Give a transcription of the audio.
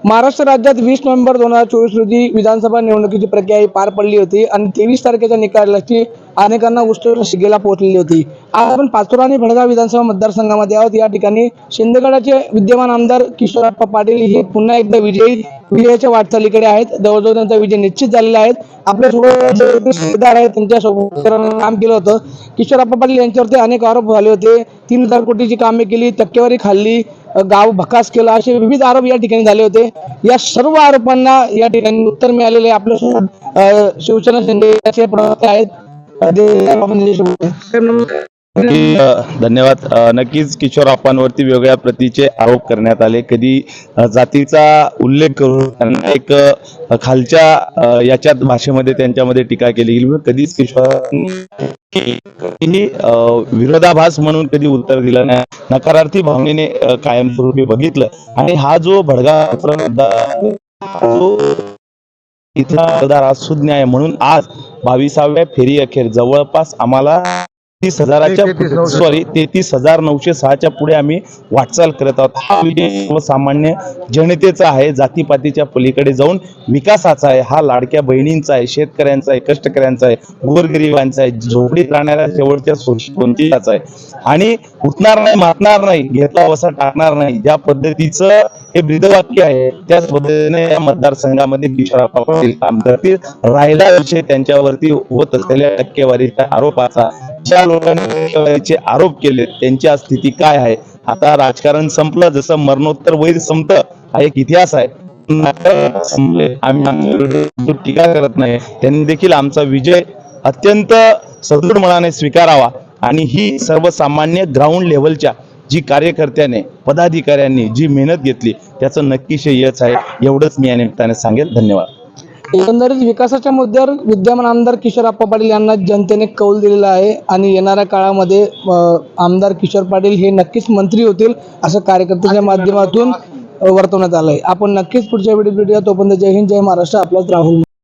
महाराष्ट्र राज्यात 20 नोव्हेंबर 2024 रोजी विधानसभा निवडणुकीची प्रक्रिया ही पार पडली होती आणि 23 तारखेच्या निकालाची अनेकांना उत्सुकता शिगेला पोहोचलेली होती। आज आपण पाचोरा आणि भडगाव विधानसभा मतदारसंघामध्ये आहोत। या ठिकाणी शिंदेगडाचे विद्यमान आमदार किशोरप्पा पाटील हे पुन्हा एकदा विजयाच्या वाटचालीकडे आहेत। जवळजवळ त्यांचा विजय निश्चित झालेला आहे। आपल्या सोबत सरदार आहेत, त्यांच्यासोबत काम केलं होतं। किशोरप्पा पाटील यांच्यावरती अनेक आरोप झाले होते। 3000 कोटीची कामे केली, टक्केवारी खाल्ली, गाव भकास केला, असे विविध आरोप या ठिकाणी झाले होते। या सर्व आरोपांना या ठिकाणी उत्तर मिळालेले आपल्या शिवसेना शिंदेचे प्रवक्ते आहेत। धन्यवाद। नक्कीच किशोरप्पांवरती वेगवेगळ्या प्रतीचे आरोप करण्यात आले। कधी जातीचा उल्लेख करून त्यांना एक खालच्या याच्यात भाषेमध्ये त्यांच्यामध्ये टीका केली गेली। कधीच किशोरांनी विरोधाभास म्हणून कधी उत्तर दिलं नाही, नकारार्थी भावनेने कायमस्वरूपी बघितलं। आणि हा जो भडगाव इथला मतदार आज सुज्ञ आहे म्हणून आज 22व्या फेरी अखेर जवळपास आम्हाला 33,906च्या पुढे आम्ही वाटचाल करत आहोत। हा विजय सर्वसामान्य जनतेचा आहे, जातीपातीच्या पलीकडे जाऊन विकासाचा आहे। हा लाडक्या बहिणींचा आहे, शेतकऱ्यांचा आहे, कष्टकऱ्यांचा आहे, गोरगरिबांचा आहे, झोपडीत राहणाऱ्या शेवटच्या कोणतीचा आहे। आणि उठणार नाही, मारणार नाही, घेतला वसा टाकणार नाही, ज्या पद्धतीचं हे ब्रीदवाक्य आहे त्याच पद्धतीने या मतदारसंघामध्ये किशोरप्पा पाटील काम करतील। राहिला विषय त्यांच्यावरती होत असलेल्या टक्केवारीच्या आरोपाचा, ज्या लोकांनी आरोप केले त्यांची स्थिती काय आहे। आता राजकारण संपलं, जसं मरणोत्तर वैर संपतं, हा एक इतिहास आहे। आम्ही टीका करत नाही, त्यांनी देखील आमचा विजय अत्यंत सदृढ मनाने स्वीकारावा। आणि ही सर्वसामान्य ग्राउंड लेवलच्या जी कार्यकर्त्याने, पदाधिकाऱ्यांनी जी मेहनत घेतली त्याचं नक्की श्रेयच आहे, एवढंच मी या निमित्ताने सांगेल। धन्यवाद। एकंदरीत विकासाच्या मुद्द्यावर विद्यमान आमदार किशोरप्पा पाटील यांना जनतेने कौल दिलेला आहे आणि येणाऱ्या काळामध्ये आमदार किशोर पाटील हे नक्कीच मंत्री होतील असं कार्यकर्त्यांच्या माध्यमातून वर्तवण्यात आलंय। आपण नक्कीच पुढच्या व्हिडिओ भेटूया। तोपर्यंत जय हिंद, जय महाराष्ट्र। आपलाच राहुल।